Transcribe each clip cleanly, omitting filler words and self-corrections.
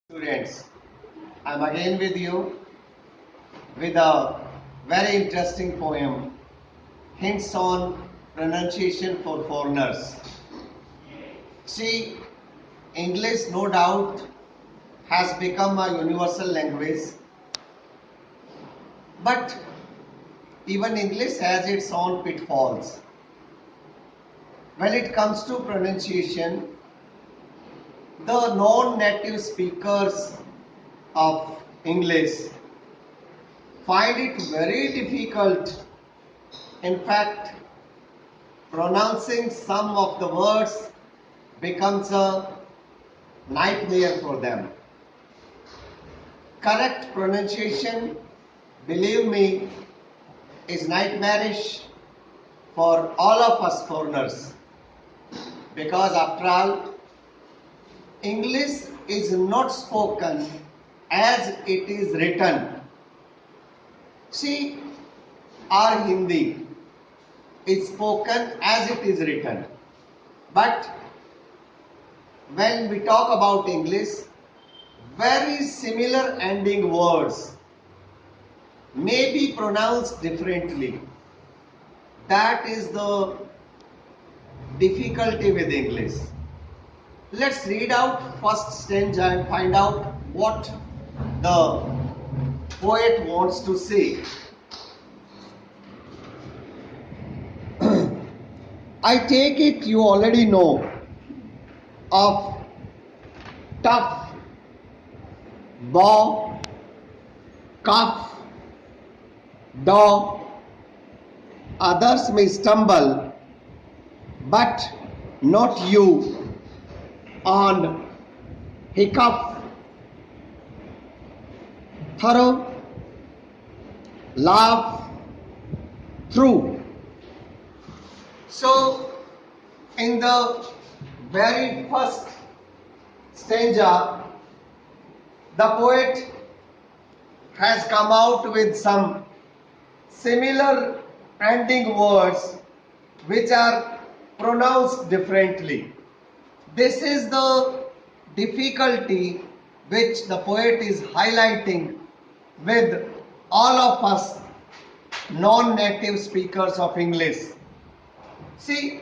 Students, I'm again with you with a very interesting poem, Hints on Pronunciation for Foreigners. See, English no doubt has become a universal language, but even English has its own pitfalls. When it comes to pronunciation, the non-native speakers of English find it very difficult. In fact, pronouncing some of the words becomes a nightmare for them. Correct pronunciation, believe me, is nightmarish for all of us foreigners, because after all, English is not spoken as it is written. See, our Hindi is spoken as it is written. But when we talk about English, very similar ending words may be pronounced differently. That is the difficulty with English. Let's read out first stanza and find out what the poet wants to say. I take it you already know of tough, bow, cuff, dog. Others may stumble, but not you. On hiccup, thorough, laugh, through. So, in the very first stanza, the poet has come out with some similar ending words which are pronounced differently. This is the difficulty which the poet is highlighting with all of us non-native speakers of English. See,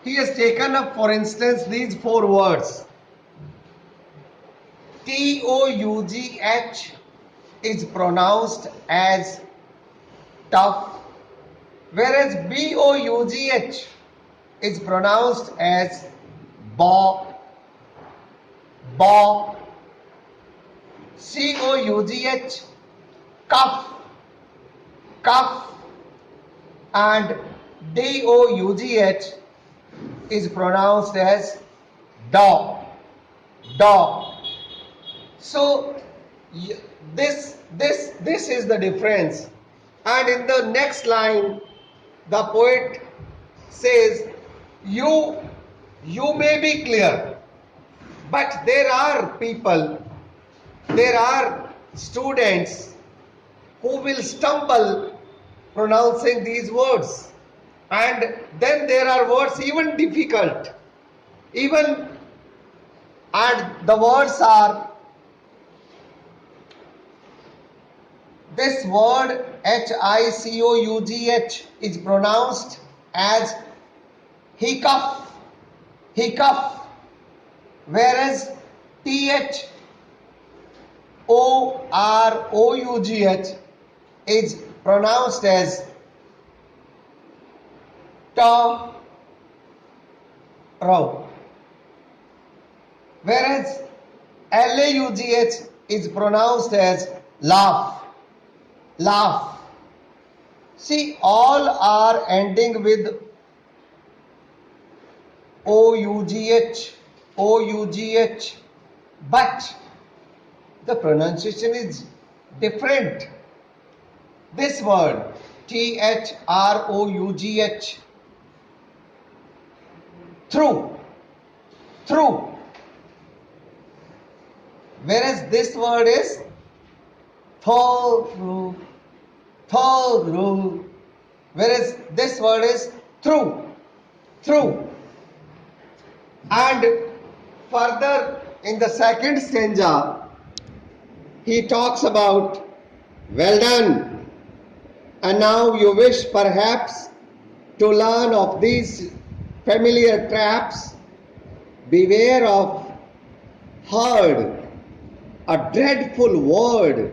he has taken up, for instance, these four words. T-O-U-G-H is pronounced as tough, whereas B-O-U-G-H is pronounced as bow, bow. C-O-U-G-H, cuff, cuff, and D-O-U-G-H is pronounced as dog, dog. So this is the difference. And in the next line, the poet says, you may be clear, but there are people, there are students who will stumble pronouncing these words. And then there are words even difficult. And the words are, this word H-I-C-O-U-G-H is pronounced as hiccup, hiccup, whereas T-H-O-R-O-U-G-H is pronounced as ta, row, whereas L-A-U-G-H is pronounced as laugh, laugh. See, all are ending with O-U-G-H, O-U-G-H, but the pronunciation is different. This word, T-H-R-O-U-G-H, through, through, whereas this word is through, through, whereas this word is through, through. And further in the second stanza, he talks about well done, and now you wish perhaps to learn of these familiar traps. Beware of herd, a dreadful word.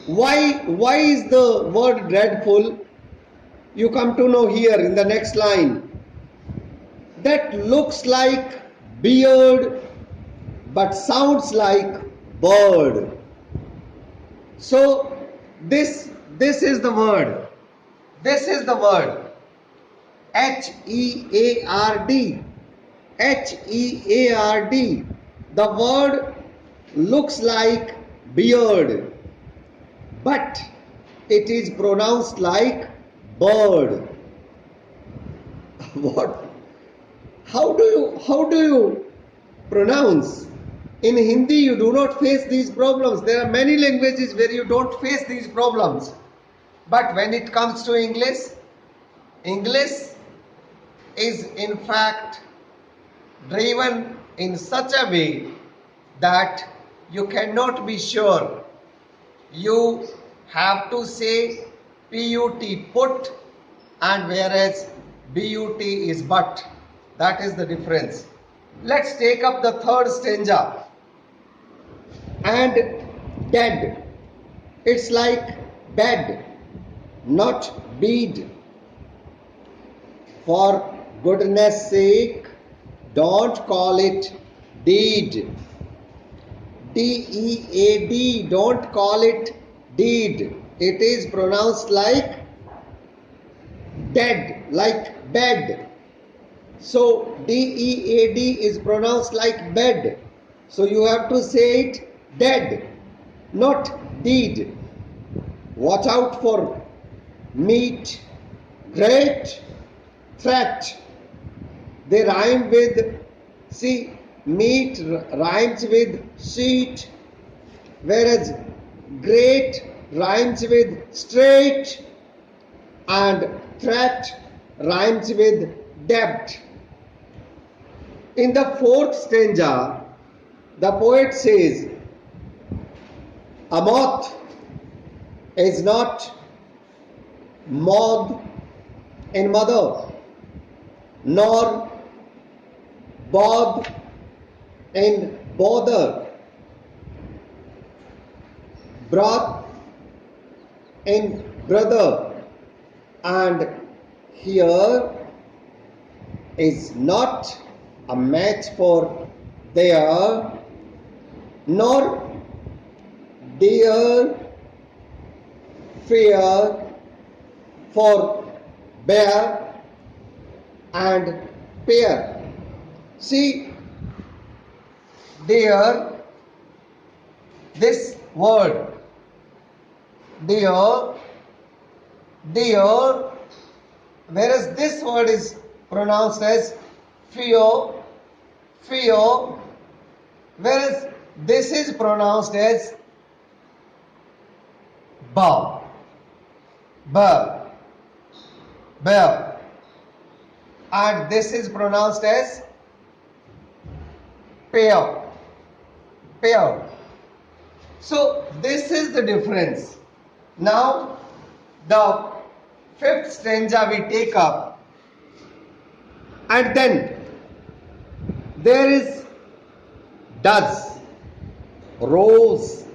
Why is the word dreadful? You come to know here in the next line. That looks like beard but sounds like bird. So this is the word. This is the word. H-E-A-R-D. H-E-A-R-D. The word looks like beard, but it is pronounced like bird. What? How do you pronounce? In Hindi you do not face these problems. There are many languages where you don't face these problems. But when it comes to English is in fact driven in such a way that you cannot be sure. You have to say put, put, and whereas but is but. That is the difference. Let's take up the third stanza. And dead. It's like bed, not bead. For goodness sake, don't call it deed. D-E-A-D, don't call it deed. It is pronounced like dead, like bed. So D-E-A-D is pronounced like bed. So you have to say it dead, not deed. Watch out for meat, great, threat. They rhyme with, see, meat rhymes with sheet, whereas great rhymes with straight, and threat rhymes with debt. In the fourth stanza, the poet says, a moth is not moth in mother, nor both in bother, broth in brother, and here is not a match for there, nor dear fear for bear and pair. See, there, this word, dear, whereas this word is pronounced as fear, whereas this is pronounced as bear, and this is pronounced as pair. So this is the difference. Now the fifth stanza we take up, and then there is does, rose,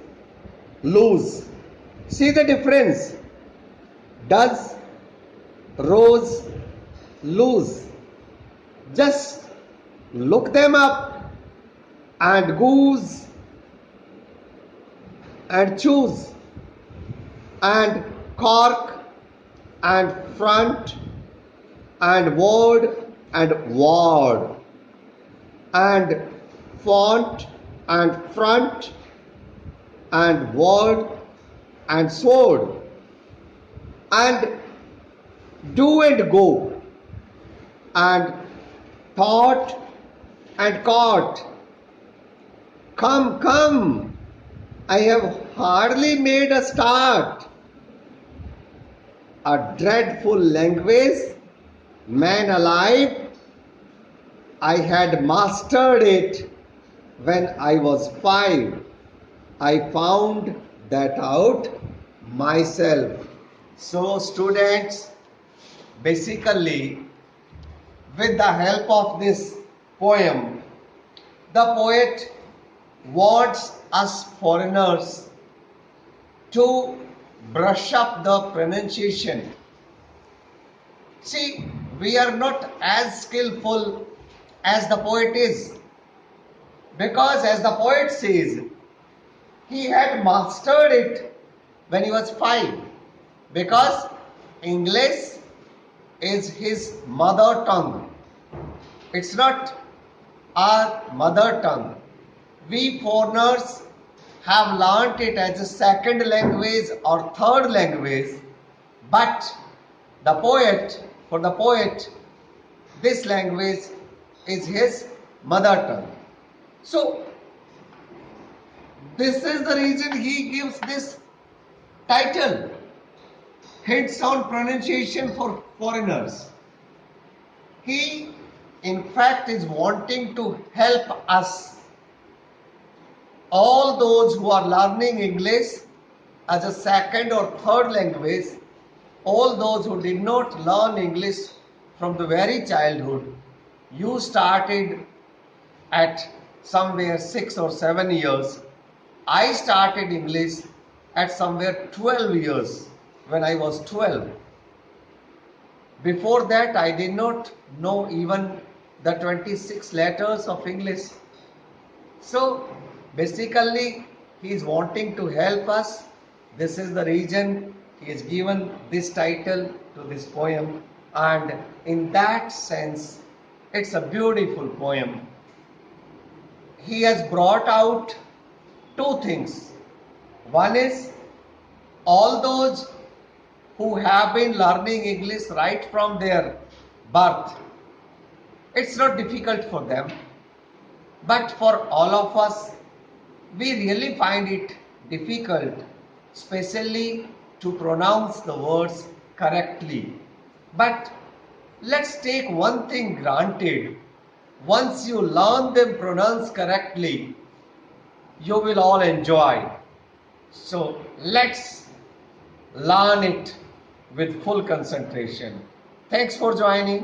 lose. See the difference? Does, rose, lose. Just look them up, and goose, and choose, and cork, and front, and word, and ward, and font, and front, and word, and sword, and do and go, and thought and caught. Come, I have hardly made a start. A dreadful language, man alive, I had mastered it when I was 5. I found that out myself. So students, basically with the help of this poem, the poet wants us foreigners to brush up the pronunciation. See, we are not as skillful as the poet is, because as the poet says, he had mastered it when he was 5, because English is his mother tongue. It's not our mother tongue. We foreigners have learnt it as a second language or third language, but for the poet, this language is his mother tongue. So, this is the reason he gives this title, Hints on Pronunciation for Foreigners. He, in fact, is wanting to help us, all those who are learning English as a second or third language, all those who did not learn English from the very childhood. You started at somewhere 6 or 7 years. I started English at somewhere 12 years, when I was 12. Before that, I did not know even the 26 letters of English. So basically, he is wanting to help us. This is the reason he has given this title to this poem, and in that sense, it's a beautiful poem. He has brought out two things. One is, all those who have been learning English right from their birth, it's not difficult for them. But for all of us, we really find it difficult, especially to pronounce the words correctly. But let's take one thing granted. Once you learn them pronounced correctly, you will all enjoy. So let's learn it with full concentration. Thanks for joining.